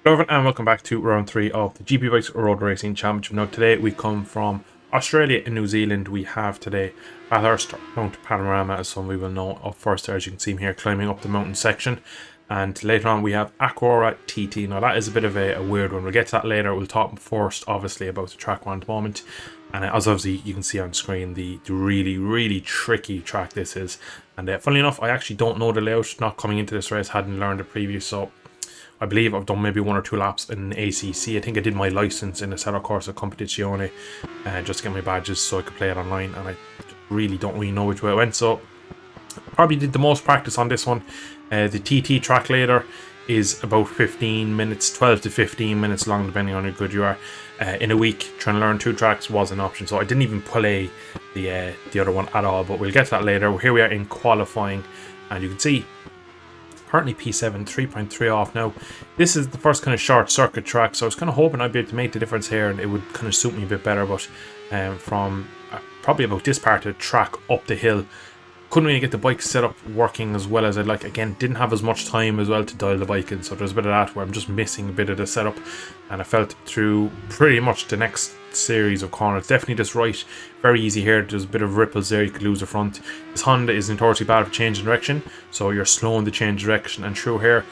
Hello everyone and welcome back to round 3 of the GP Bikes Road Racing Championship. Now today we come from Australia and New Zealand. We have today Bathurst Mount Panorama, as some we will know of first, as you can see him here climbing up the mountain section. And later on we have Akaroa TT. Now that is a bit of a weird one. We'll get to that later. We'll talk first obviously about the track one at the moment. And as obviously you can see on screen, the really tricky track this is. And funnily enough, I actually don't know the layout. Not coming into this race, hadn't learned the preview, so I believe I've done maybe 1 or 2 laps in ACC. I think I did my license in the Seiren Corsa Competizione just to get my badges so I could play it online, and I really don't know which way it went, so probably did the most practice on this one. The TT track later is about 15 minutes, 12 to 15 minutes long depending on how good you are. In a week, trying to learn 2 tracks was an option, so I didn't even play the other one at all, but we'll get to that later. Here we are in qualifying, and you can see currently P7, 3.3 off. Now this is the first kind of short circuit track, so I was kind of hoping I'd be able to make the difference here and it would kind of suit me a bit better, but from probably about this part of the track up the hill, couldn't really get the bike set up working as well as I'd like. Again, didn't have as much time as well to dial the bike in, so there's a bit of that where I'm just missing a bit of the setup, and I felt through pretty much the next series of corners. Definitely just right, very easy here. There's a bit of ripples there, you could lose the front. This Honda is notoriously bad for changing direction, so you're slowing the change direction, and through here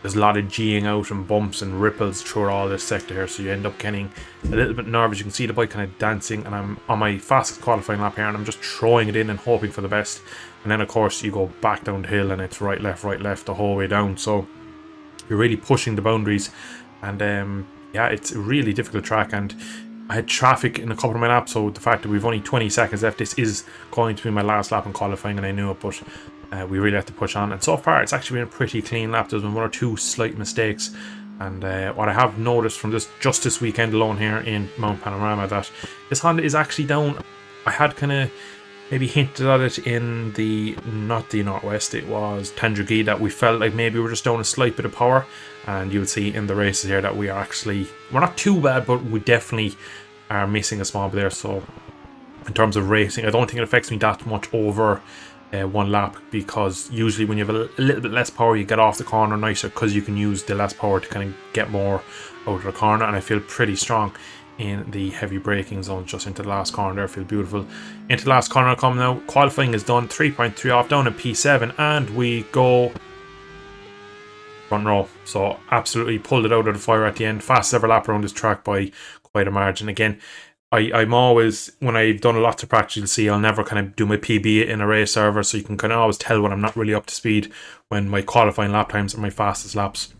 there's a lot of G'ing out and bumps and ripples through all this sector here, so you end up getting a little bit nervous. You can see the bike kind of dancing, and I'm on my fastest qualifying lap here and I'm just throwing it in and hoping for the best. And then of course you go back down the hill and it's right left the whole way down, so you're really pushing the boundaries. And yeah, it's a really difficult track, and I had traffic in a couple of my laps, so the fact that we've only 20 seconds left, this is going to be my last lap in qualifying, and I knew it, but we really have to push on. And so far it's actually been a pretty clean lap. There's been 1 or 2 slight mistakes, and what I have noticed from just this weekend alone here in Mount Panorama, that this Honda is actually down. I had kind of maybe hinted at it in not the Northwest, it was Tandragee, that we felt like maybe we're just down a slight bit of power, and you would see in the races here that we're not too bad, but we definitely are missing a small bit there. So in terms of racing, I don't think it affects me that much over 1 lap, because usually when you have a little bit less power, you get off the corner nicer, because you can use the less power to kind of get more out of the corner, and I feel pretty strong in the heavy braking zone just into the last corner there. Feel beautiful into the last corner. I come now. Qualifying is done, 3.3 off, down in P7, and we go front row. So absolutely pulled it out of the fire at the end. Fastest ever lap around this track by quite a margin. Again, I'm always, when I've done lots of practice, you'll see I'll never kind of do my PB in a race server, so you can kind of always tell when I'm not really up to speed when my qualifying lap times are my fastest laps.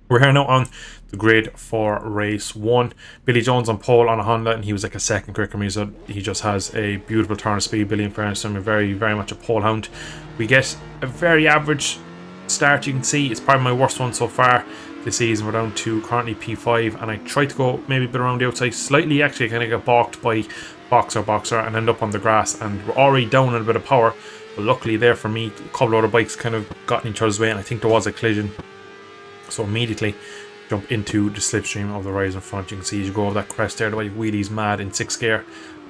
We're here now on the grid for race 1. Billy Jones on pole on a Honda, and he was like a second quicker than me, so he just has a beautiful turn of speed. Billy, in fairness, I'm very much a pole hound. We get a very average start. You can see it's probably my worst one so far this season. We're down to currently P5, and I tried to go maybe a bit around the outside slightly. Actually, I kind of got balked by Boxer and end up on the grass, and we're already down in a bit of power, but luckily there for me, a couple of other bikes kind of got in each other's way, and I think there was a collision. So immediately jump into the slipstream of the Ryzen front. You can see as you go over that crest there, the way wheelie's mad in 6th gear,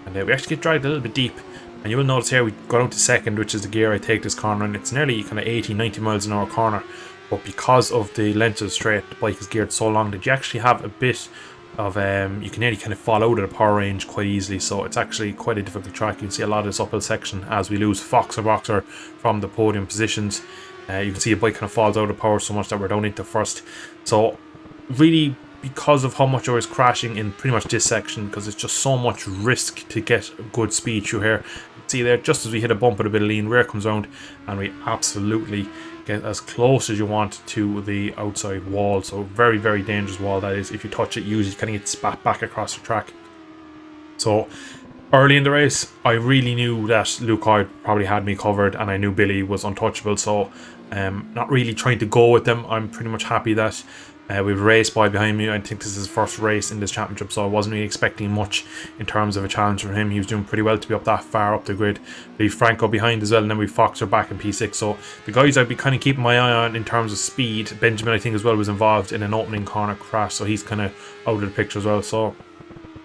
and we actually get dragged a little bit deep. And you will notice here we go down to 2nd, which is the gear I take this corner, and it's nearly kind of 80-90 miles an hour corner, but because of the length of the straight, the bike is geared so long that you actually have a bit of you can nearly kind of fall out of the power range quite easily, so it's actually quite a difficult track. You can see a lot of this uphill section as we lose Boxer from the podium positions. You can see a bike kind of falls out of power so much that we're down into first. So really, because of how much I was crashing in pretty much this section, because it's just so much risk to get good speed through here. See there, just as we hit a bump with a bit of lean, rear comes round, and we absolutely get as close as you want to the outside wall. So very dangerous wall that is. If you touch it, usually kind of get spat back across the track. So early in the race, I really knew that Luke Hoyd probably had me covered, and I knew Billy was untouchable, so not really trying to go with them. I'm pretty much happy that we've a race boy behind me. I think this is his first race in this championship, so I wasn't really expecting much in terms of a challenge from him. He was doing pretty well to be up that far up the grid. Leave Franco behind as well, and then we Foxer back in P6. So the guys I'd be kind of keeping my eye on in terms of speed. Benjamin, I think, as well, was involved in an opening corner crash, so he's kind of out of the picture as well. So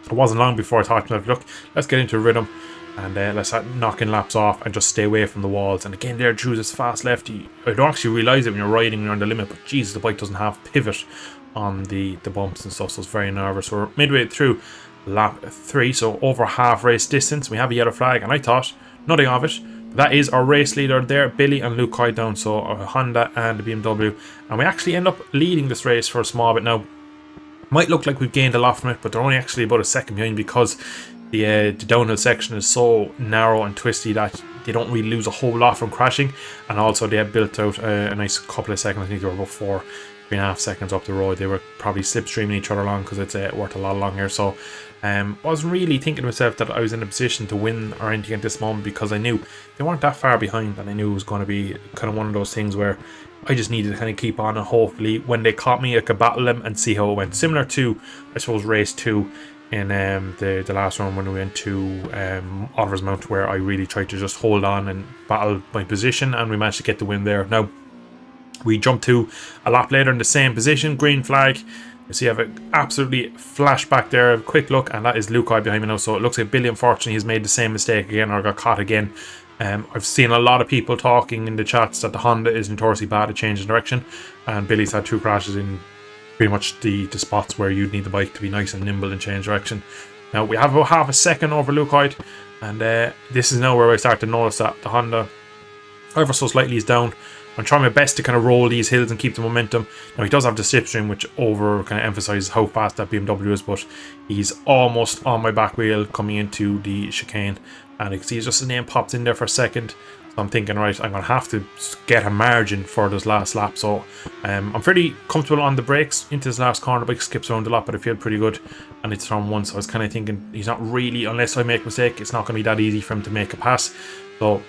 it wasn't long before I thought to myself, look, let's get into a rhythm and let's start knocking laps off and just stay away from the walls. And again, there through this fast lefty, I don't actually realise it when you're riding and you're on the limit, but Jesus, the bike doesn't have pivot on the bumps and stuff, so it's very nervous. We're midway through lap 3, so over half race distance. We have a yellow flag, and I thought nothing of it. That is our race leader there, Billy and Luke Hyde down, so a Honda and a BMW, and we actually end up leading this race for a small bit. Now, might look like we've gained a lot from it, but they're only actually about a second behind because the downhill section is so narrow and twisty that they don't really lose a whole lot from crashing, and also they have built out a nice couple of seconds. I think they were about 3.5 seconds up the road. They were probably slipstreaming each other along because it's worth a lot along here. So I wasn't really thinking to myself that I was in a position to win or anything at this moment, because I knew they weren't that far behind, and I knew it was going to be kind of one of those things where I just needed to kind of keep on, and hopefully when they caught me I could battle them and see how it went. Similar to, I suppose, race 2 in the last round when we went to Oliver's Mount, where I really tried to just hold on and battle my position, and we managed to get the win there. Now, we jumped to a lap later in the same position, green flag. You see I have an absolutely flashback there, a quick look, and that is Luke Hyde behind me now. So it looks like Billy, unfortunately, has made the same mistake again, or got caught again. I've seen a lot of people talking in the chats that the Honda is notoriously bad at changing direction, and Billy's had 2 crashes in pretty much the spots where you'd need the bike to be nice and nimble and change direction. Now we have about half a second over Luke Hyde, and this is now where I start to notice that the Honda ever so slightly is down. I'm trying my best to kind of roll these hills and keep the momentum. Now he does have the slipstream, which kind of emphasizes how fast that BMW is, but he's almost on my back wheel coming into the chicane, and you can see just his name popped in there for a second. So I'm thinking, right, I'm going to have to get a margin for this last lap. So I'm pretty comfortable on the brakes into this last corner. The bike skips around a lot, but I feel pretty good. And it's turn 1, so I was kind of thinking he's not really, unless I make a mistake, it's not going to be that easy for him to make a pass. So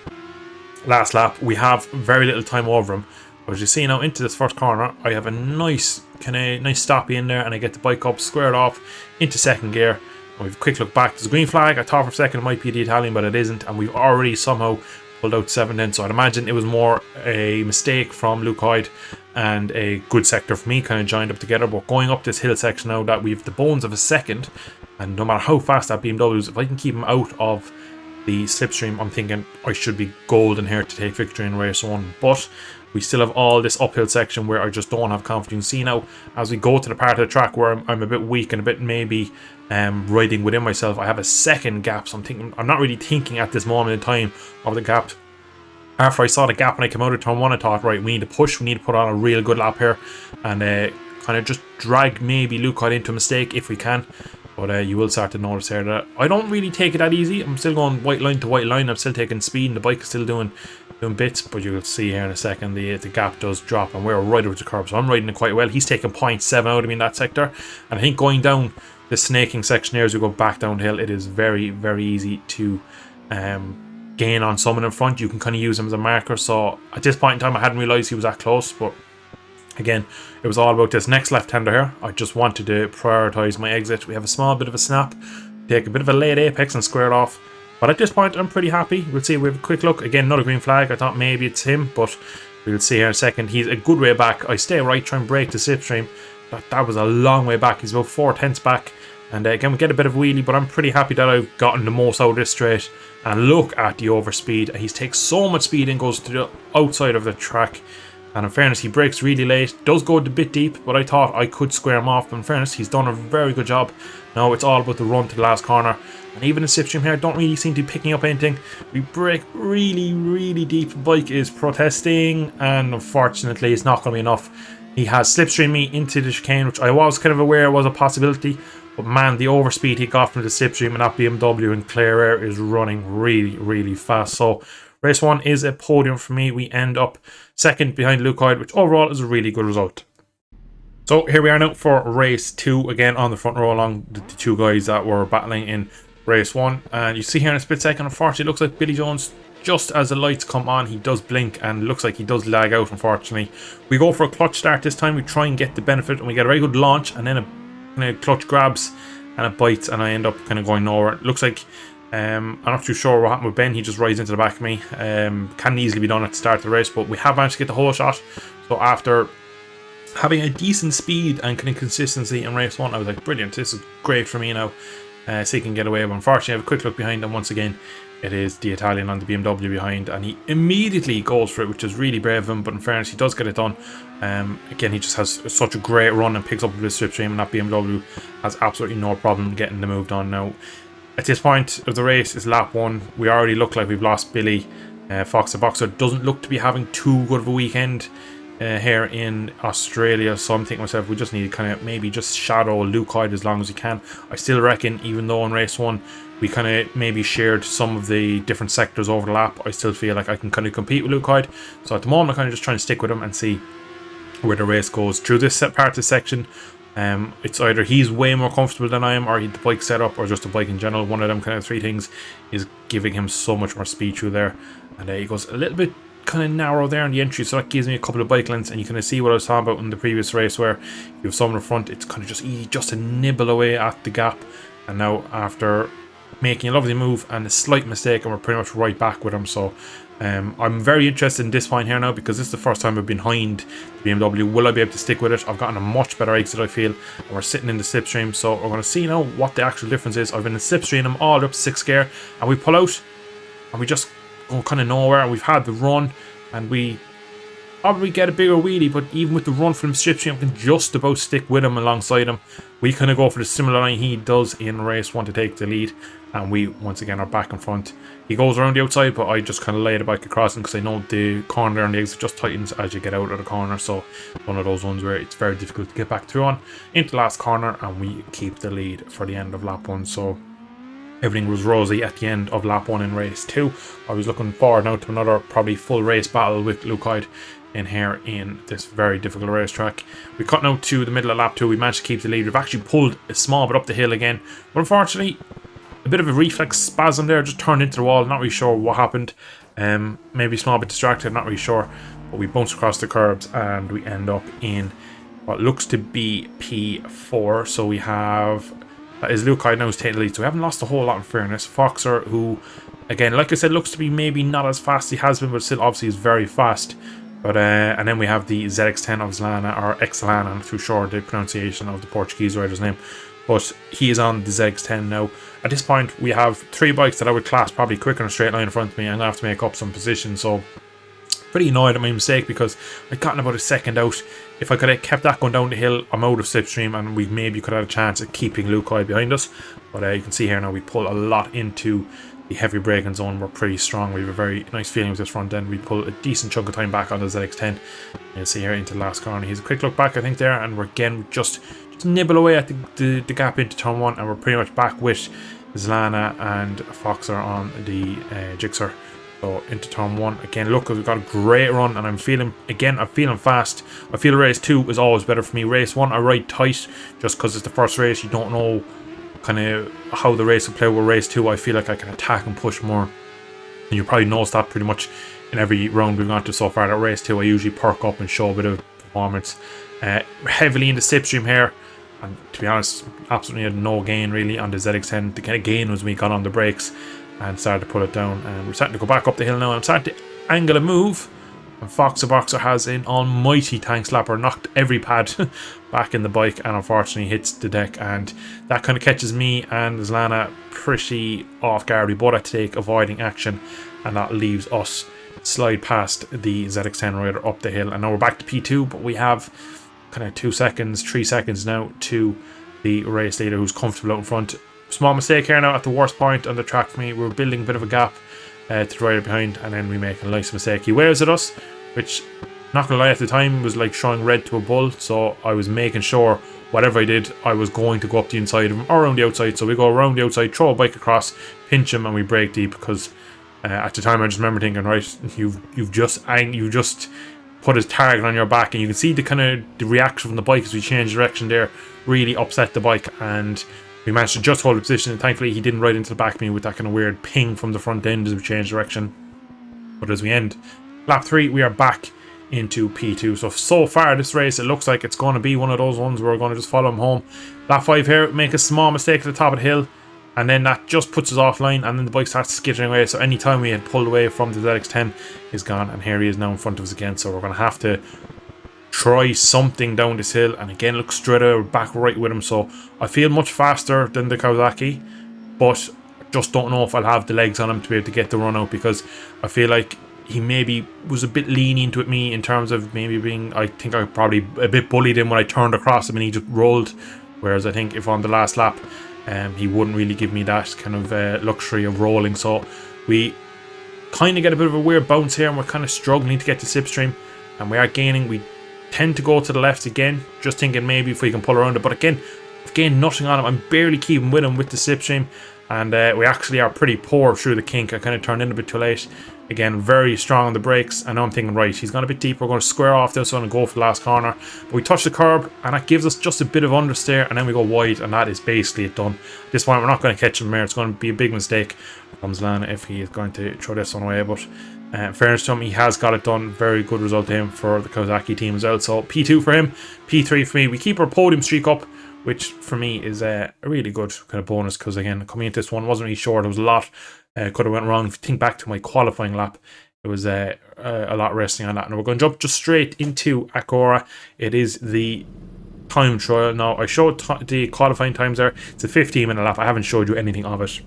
last lap, we have very little time over him. But as you see now, into this first corner, I have a nice stoppy in there, and I get the bike up, squared off into second gear. And we have a quick look back. There's a green flag. I thought for a second it might be the Italian, but it isn't. And we've already somehow pulled out 7 then. So I'd imagine it was more a mistake from Luke Hyde and a good sector for me, kind of joined up together. But going up this hill section now, that we have the bones of a second, and no matter how fast that BMW is, if I can keep him out of the slipstream, I'm thinking I should be golden here to take victory in race 1. But we still have all this uphill section where I just don't have confidence. See now, as we go to the part of the track where I'm a bit weak and a bit maybe riding within myself, I have a second gap. So I'm not really thinking at this moment in time of the gap. After I saw the gap when I came out of turn 1, I thought, right, we need to push, we need to put on a real good lap here, and kind of just drag maybe Luke Hyde into a mistake if we can. But you will start to notice here that I don't really take it that easy. I'm still going white line to white line. I'm still taking speed, and the bike is still doing bits. But you'll see here in a second the gap does drop, and we're right over the curb. So I'm riding it quite well. He's taking 0.7 out of me in that sector. And I think going down the snaking section here as we go back downhill, it is very, very easy to gain on someone in front. You can kind of use him as a marker. So at this point in time, I hadn't realised he was that close. But again, it was all about this next left-hander here. I just wanted to prioritise my exit. We have a small bit of a snap, take a bit of a late apex and square it off. But at this point, I'm pretty happy. We'll see. We have a quick look. Again, another green flag. I thought maybe it's him, but we'll see here in a second. He's a good way back. I stay right, try and break the slipstream. That was a long way back. He's about 4/10 back. And again, we get a bit of wheelie, but I'm pretty happy that I've gotten the most out of this straight. And look at the overspeed. He takes so much speed and goes to the outside of the track. And in fairness, he brakes really late, does go a bit deep, but I thought I could square him off. But in fairness, he's done a very good job. Now it's all about the run to the last corner. And even the slipstream here don't really seem to be picking up anything. We brake really, really deep. The bike is protesting, and unfortunately, it's not going to be enough. He has slipstreamed me into the chicane, which I was kind of aware was a possibility. But man, the overspeed he got from the slipstream and that BMW in clear air is running really, really fast. So race 1 is a podium for me. We end up second behind Luke Hyde, which overall is a really good result. So here we are now for race 2, again on the front row along the 2 guys that were battling in race 1. And you see here in a split second, unfortunately, it looks like Billy Jones, just as the lights come on, he does blink and looks like he does lag out, unfortunately. We go for a clutch start this time. We try and get the benefit, and we get a very good launch, and then a kind of clutch grabs and it bites, and I end up kind of going nowhere. It looks like I'm not too sure what happened with Ben. He just rides into the back of me. Can easily be done at the start of the race, but we have managed to get the whole shot. So after having a decent speed and kind of consistency in race 1, I was like, brilliant, this is great for me now. so he can get away. But unfortunately, I have a quick look behind him once again. It is the Italian on the BMW behind, and he immediately goes for it, which is really brave of him, but in fairness, he does get it done. Again, he just has such a great run and picks up the slipstream, and that BMW has absolutely no problem getting the move done. Now, at this point of the race, it's lap 1. We already look like we've lost Billy. Fox the Boxer doesn't look to be having too good of a weekend here in Australia, so I'm thinking to myself, we just need to kind of maybe just shadow Luke Hyde as long as we can. I still reckon, even though in race 1 we kind of maybe shared some of the different sectors over the lap, I still feel like I can kind of compete with Luke Hyde. So at the moment I'm kind of just trying to stick with him and see where the race goes through this part of the section. It's either he's way more comfortable than I am, or the bike setup, or just the bike in general. One of them kind of 3 things is giving him so much more speed through there, and he goes a little bit kind of narrow there in the entry, so that gives me a couple of bike lengths. And you kind of see what I was talking about in the previous race, where you have someone in front, it's kind of just easy just to nibble away at the gap. And now after making a lovely move and a slight mistake, and we're pretty much right back with him. So I'm very interested in this point here now, because this is the first time I've been behind the BMW. Will I be able to stick with it? I've gotten a much better exit, I feel, and we're sitting in the slipstream, so we're going to see now what the actual difference is. I've been in slipstream, I'm all up to 6th gear, and we pull out and we just go kind of nowhere, and we've had the run and we probably get a bigger wheelie, but even with the run from the slipstream, I can just about stick with him alongside him. We kind of go for the similar line he does in race 1 to take the lead, and we once again are back in front. He goes around the outside, but I just kind of lay the bike across him, because I know the corner on the exit just tightens as you get out of the corner. So one of those ones where it's very difficult to get back through on into the last corner, and we keep the lead for the end of lap 1. So everything was rosy at the end of lap 1 in race 2. I was looking forward now to another probably full race battle with Luke Hyde in here in this very difficult racetrack. We cut now to the middle of lap 2. We managed to keep the lead. We've actually pulled a small bit up the hill again, but unfortunately a bit of a reflex spasm there, just turned into the wall. Not really sure what happened. Maybe a small bit distracted, not really sure, but we bounced across the curbs and we end up in what looks to be P4. So we have, that is Luke Hyde now who's taking the lead, so we haven't lost a whole lot in fairness. Foxer, who again, like I said, looks to be maybe not as fast as he has been, but still obviously is very fast. But and then we have the ZX10 of Zlana, or Xlana, I'm not too sure the pronunciation of the Portuguese rider's name, but he is on the ZX10 now. At this point we have 3 bikes that I would class probably quicker in a straight line in front of me. I'm gonna have to make up some position, so pretty annoyed at my mistake, because I'd gotten about a second out. If I could have kept that going down the hill, I'm out of slipstream, and we maybe could have had a chance at keeping Luke Hyde behind us. But you can see here now we pull a lot into the heavy braking zone. We're pretty strong. We have a very nice feeling with this front end. We pull a decent chunk of time back on the ZX10. You'll see here into the last corner. He's a quick look back, I think, there, and we're again just nibble away at the gap into turn 1, and we're pretty much back with Zlana and Foxer on the Jigsaw. So into turn 1 again. Look, we've got a great run, and I'm feeling fast. I feel race 2 is always better for me. Race 1 I ride tight, just because it's the first race. You don't know kind of how the race will play. With race 2 I feel like I can attack and push more, and you probably noticed that pretty much in every round we've gone to so far. That race 2 I usually perk up and show a bit of performance. Heavily in the slipstream here, and to be honest, absolutely had no gain really on the ZX10. The kind of gain was when we got on the brakes and started to pull it down, and we're starting to go back up the hill now. I'm starting to angle a move, and Fox the Boxer has an almighty tank slapper, knocked every pad back in the bike, and unfortunately hits the deck, and that kind of catches me and Zlana pretty off guard. We both had to take avoiding action, and that leaves us slide past the ZX10 rider up the hill. And now we're back to P2, but we have kind of 2 seconds, 3 seconds now to the race leader, who's comfortable out in front. Small mistake here now at the worst point on the track for me. We're building a bit of a gap to the rider behind, and then we make a nice mistake. He waves at us, which, not gonna lie, at the time was like showing red to a bull, so I was making sure whatever I did, I was going to go up the inside of him or around the outside. So we go around the outside, throw a bike across, pinch him, and we brake deep, because at the time I just remember thinking, right, you've just put his target on your back, and you can see the kind of the reaction from the bike as we changed direction there really upset the bike, and we managed to just hold the position, and thankfully he didn't ride into the back of me with that kind of weird ping from the front end as we changed direction. But as we end lap 3, we are back into P2. So far this race, it looks like it's going to be one of those ones where we're going to just follow him home. Lap 5 here, make a small mistake at the top of the hill, and then that just puts us offline, and then the bike starts skittering away. So any time we had pulled away from the ZX10 is gone, and here he is now in front of us again. So we're going to have to try something down this hill, and again look straight out back right with him. So I feel much faster than the Kawasaki, but just don't know if I'll have the legs on him to be able to get the run out, because I feel like he maybe was a bit lenient with me in terms of maybe being, I think I probably a bit bullied him when I turned across him and he just rolled, whereas I think if on the last lap he wouldn't really give me that kind of luxury of rolling. So we kind of get a bit of a weird bounce here, and we're kind of struggling to get to slipstream, and we are gaining. We tend to go to the left again, just thinking maybe if we can pull around it, but again nothing on him. I'm barely keeping with him with the slipstream, and we actually are pretty poor through the kink. I kind of turned in a bit too late. Again, very strong on the brakes, and I'm thinking, right, he's gone a bit deep, we're going to square off this one and go for the last corner. But we touch the curb, and that gives us just a bit of understeer, and then we go wide, and that is basically it done. At this point, we're not going to catch him here. It's going to be a big mistake from Zlana if he is going to throw this one away. But in fairness to him, he has got it done. Very good result to him for the Kawasaki team as well. So P2 for him, P3 for me. We keep our podium streak up, which for me is a really good kind of bonus, because again, coming into this one, wasn't really sure. There was a lot could have went wrong. If you think back to my qualifying lap, it was a lot resting on that. And we're going to jump just straight into Akaroa. It is the time trial. Now, I showed the qualifying times there. It's a 15-minute lap. I haven't showed you anything of it.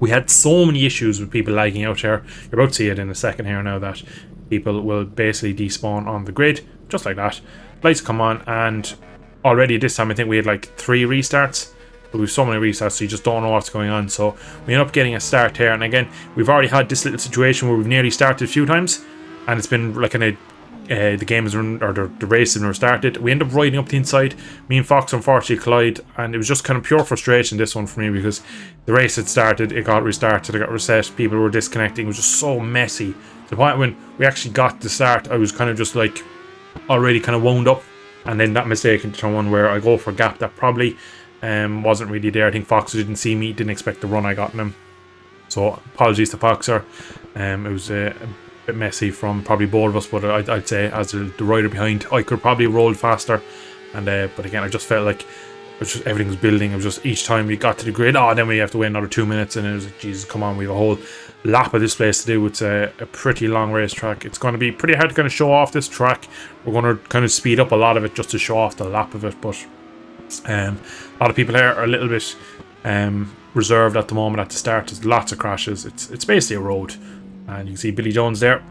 We had so many issues with people lagging out here. You're about to see it in a second here now, that people will basically despawn on the grid, just like that. Lights come on, and already this time I think we had like 3 restarts. But we have so many restarts, so you just don't know what's going on. So we end up getting a start here, and again, we've already had this little situation where we've nearly started a few times, and it's been like the game is run, or the race has started. We end up riding up the inside. Me and Fox unfortunately collide, and it was just kind of pure frustration, this one for me, because the race had started, it got restarted, it got reset, people were disconnecting. It was just so messy. To the point when we actually got the start, I was kind of just like already kind of wound up, and then that mistake into turn 1 where I go for a gap that probably wasn't really there. I think Foxer didn't see me, didn't expect the run I got in him. So apologies to Foxer. It was a bit messy from probably both of us, but I'd say as the rider behind, I could probably have rolled faster. And but again, I just felt like everything was building. It was just each time we got to the grid, then we have to wait another 2 minutes, and it was like, Jesus, come on, we have a whole lap of this place to do. It's a pretty long racetrack. It's going to be pretty hard to kind of show off this track. We're going to kind of speed up a lot of it just to show off the lap of it, but a lot of people here are a little bit reserved at the moment at the start. There's lots of crashes. It's basically a road, and you can see Billy Jones there.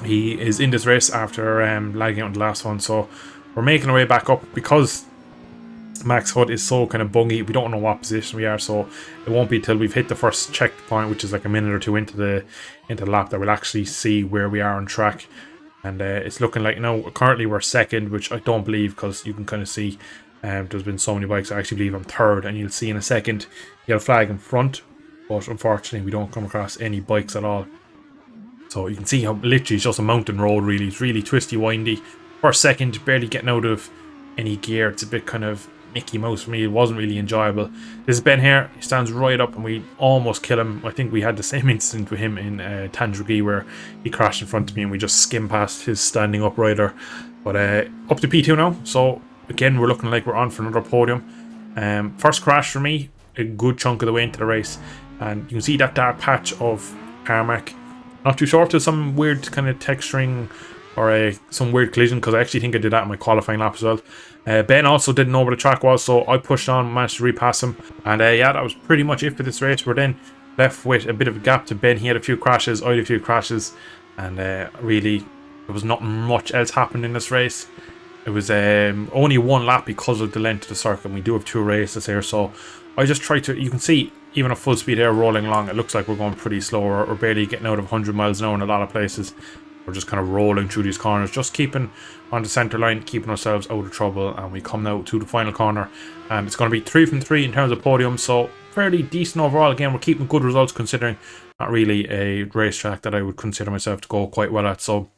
He is in this race after lagging out in the last one, so we're making our way back up. Because Max HUD is so kind of bungy, we don't know what position we are, so it won't be till we've hit the first checkpoint, which is like a minute or two into the lap, that we'll actually see where we are on track. And it's looking like now currently we're second, which I don't believe, because you can kind of see there's been so many bikes. I actually believe I'm third, and you'll see in a second yellow flag in front, but unfortunately we don't come across any bikes at all. So you can see how literally it's just a mountain road, really. It's really twisty, windy. First second, barely getting out of any gear. It's a bit kind of Mickey Mouse for me. It wasn't really enjoyable. This is Ben here. He stands right up, and we almost kill him. I think we had the same incident with him in Tandragee, where he crashed in front of me and we just skimmed past his standing up rider. But up to P2 now. So again, we're looking like we're on for another podium. First crash for me, a good chunk of the way into the race, and you can see that dark patch of tarmac. Not too sure if there's some weird kind of texturing or some weird collision, because I actually think I did that in my qualifying lap as well. Ben also didn't know where the track was, so I pushed on, managed to repass him, and yeah, that was pretty much it for this race. We're then left with a bit of a gap to Ben. He had a few crashes, I had a few crashes, and really there was not much else happened in this race. It was only one lap because of the length of the circuit, and we do have 2 races here, so I just try to, you can see even at full speed here rolling along, it looks like we're going pretty slow. We're barely getting out of 100 miles an hour in a lot of places. We're just kind of rolling through these corners, just keeping on the centre line, keeping ourselves out of trouble, and we come now to the final corner, and it's going to be 3 from 3 in terms of podium, so fairly decent overall. Again, we're keeping good results considering not really a racetrack that I would consider myself to go quite well at. So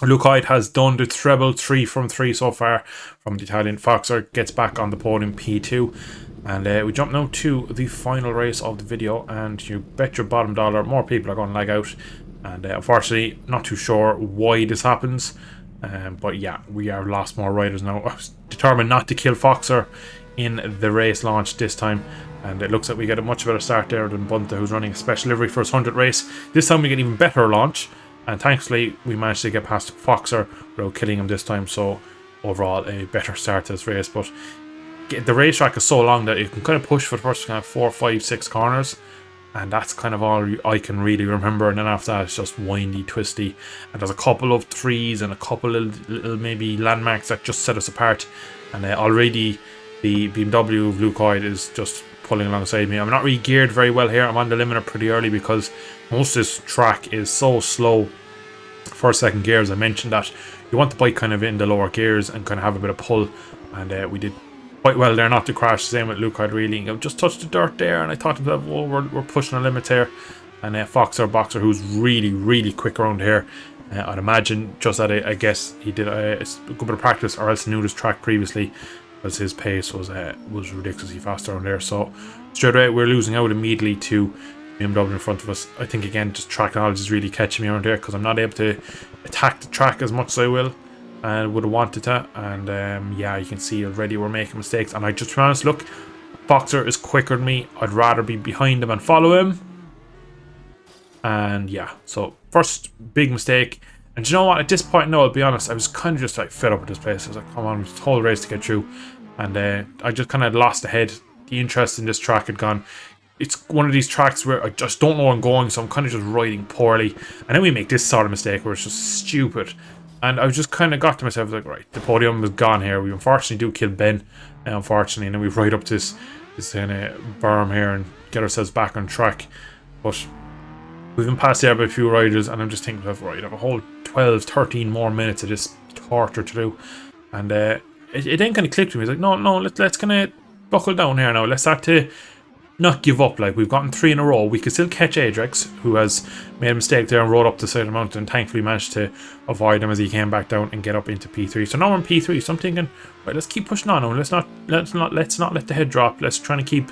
Luke Hyde has done the treble, 3 from 3 so far from the Italian. Foxer gets back on the podium, P2. And we jump now to the final race of the video, and you bet your bottom dollar more people are going to lag out. And unfortunately, not too sure why this happens. But yeah, we have lost more riders now. I was determined not to kill Foxer in the race launch this time. And it looks like we get a much better start there than Bunta, who's running a special livery for his 100th race. This time we get even better launch. And thankfully, we managed to get past Foxer without killing him this time. So overall, a better start to this race. But the racetrack is so long that you can kind of push for the first kind of 4, 5, 6 corners. And that's kind of all I can really remember. And then after that, it's just windy, twisty. And there's a couple of trees and a couple of little maybe landmarks that just set us apart. And already the BMW of Luke Hoyd is just pulling alongside me. I'm not really geared very well here. I'm on the limiter pretty early because most of this track is so slow. First, second gears, I mentioned that you want the bike kind of in the lower gears and kind of have a bit of pull. And we did quite well there not to crash. Same with Luke Hoyd really. I just touched the dirt there and I thought to myself, oh, we're pushing our limits here. And Foxer Boxer, who's really quick around here. I'd imagine just that I guess he did a good bit of practice, or else knew this track previously, because his pace was ridiculously fast around there. So straight away we're losing out immediately to BMW in front of us. I think again just track knowledge is really catching me around here, because I'm not able to attack the track as much as I will and would have wanted to. And yeah, you can see already we're making mistakes. And I just, to be honest, look, Foxer is quicker than me. I'd rather be behind him and follow him. And yeah, so first big mistake. And you know what, at this point, no, I'll be honest, I was kind of just like fed up with this place. I was like, come on, it's a whole race to get through. And I just kind of lost the head. The interest in this track had gone. It's one of these tracks where I just don't know where I'm going, so I'm kind of just riding poorly. And then we make this sort of mistake where it's just stupid. And I just kind of got to myself like, right, the podium is gone here. We unfortunately do kill Ben, unfortunately, and then we ride up this kind of berm here and get ourselves back on track. But we've been passed there by a few riders, and I'm just thinking, right, I have a whole 12, 13 more minutes of this torture to do. And it then kind of clicked to me. It's like, no, let's kind of buckle down here now. Let's start to not give up. Like, we've gotten 3 in a row. We could still catch Adrex, who has made a mistake there and rode up the side of the mountain, and thankfully managed to avoid him as he came back down and get up into P3. So now we're in P3. So I'm thinking, right, let's keep pushing on. Let's not let the head drop. Let's try to keep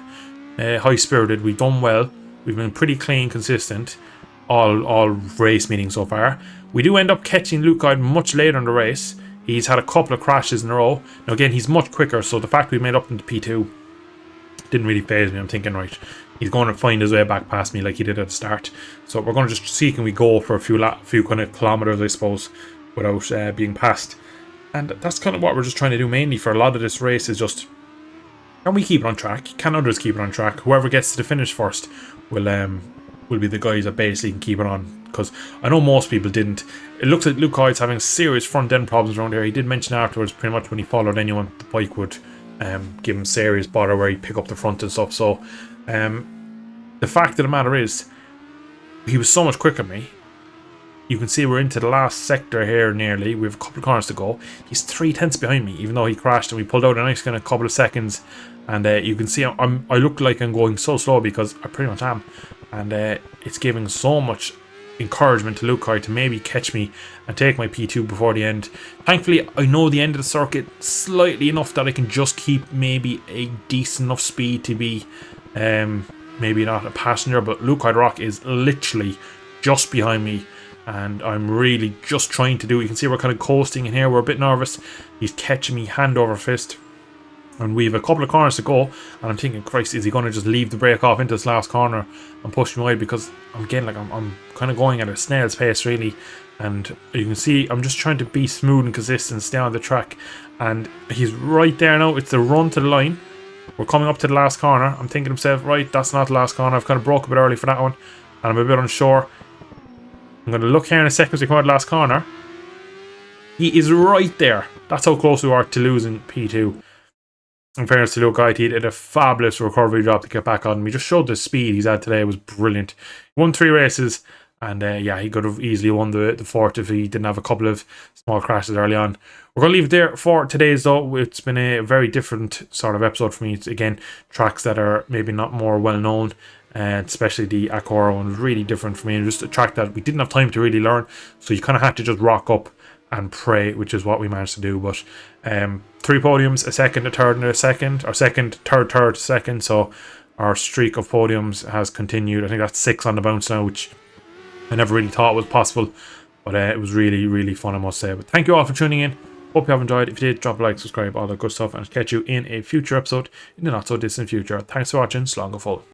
high spirited. We've done well. We've been pretty clean, consistent, all race meetings so far. We do end up catching Luke Hoyd much later in the race. He's had a couple of crashes in a row. Now again, he's much quicker, so the fact we made up into P2 didn't really faze me. I'm thinking, right, he's going to find his way back past me like he did at the start. So we're going to just see, can we go for a few kind of kilometers, I suppose, without being passed. And that's kind of what we're just trying to do mainly for a lot of this race, is just, can we keep it on track? Can others keep it on track? Whoever gets to the finish first will be the guys that basically can keep it on. Because I know most people didn't. It looks like Luke Hoyd's having serious front end problems around here. He did mention afterwards, pretty much when he followed anyone, the bike would give him serious bother where he'd pick up the front and stuff. So the fact of the matter is, he was so much quicker than me. You can see we're into the last sector here nearly. We have a couple of corners to go. He's 3/10 behind me, even though he crashed, and we pulled out a nice kind of couple of seconds. And you can see I look like I'm going so slow, because I pretty much am. And it's giving so much encouragement to Luke Hoyd to maybe catch me and take my P2 before the end. Thankfully, I know the end of the circuit slightly enough that I can just keep maybe a decent enough speed to be maybe not a passenger, but Luke Hoyd Rock is literally just behind me, and I'm really just trying to do it. You can see we're kind of coasting in here. We're a bit nervous. He's catching me hand over fist. And we have a couple of corners to go, and I'm thinking, Christ, is he going to just leave the brake off into this last corner and push me away? Because again, like I'm kind of going at a snail's pace really, and you can see I'm just trying to be smooth and consistent, stay on the track. And he's right there now. It's the run to the line. We're coming up to the last corner. I'm thinking to myself, right, that's not the last corner. I've kind of broke a bit early for that one, and I'm a bit unsure. I'm going to look here in a second as we come out the last corner. He is right there. That's how close we are to losing P2. In fairness to Luke Hoyd, he did a fabulous recovery job to get back on. We just showed the speed he's had today. It was brilliant. He won 3 races, and yeah, he could have easily won the 4th if he didn't have a couple of small crashes early on. We're going to leave it there for today's though. It's been a very different sort of episode for me. It's, again, tracks that are maybe not more well known, and especially the Akaroa one was really different for me. And just a track that we didn't have time to really learn, so you kind of had to just rock up and pray, which is what we managed to do. But 3 podiums, a second, a third, and a second, or second, third, second. So our streak of podiums has continued. I think that's 6 on the bounce now, which I never really thought was possible. But it was really fun, I must say. But thank you all for tuning in. Hope you have enjoyed. If you did, drop a like, subscribe, all that good stuff, and I'll catch you in a future episode in the not so distant future. Thanks for watching. Slán go full.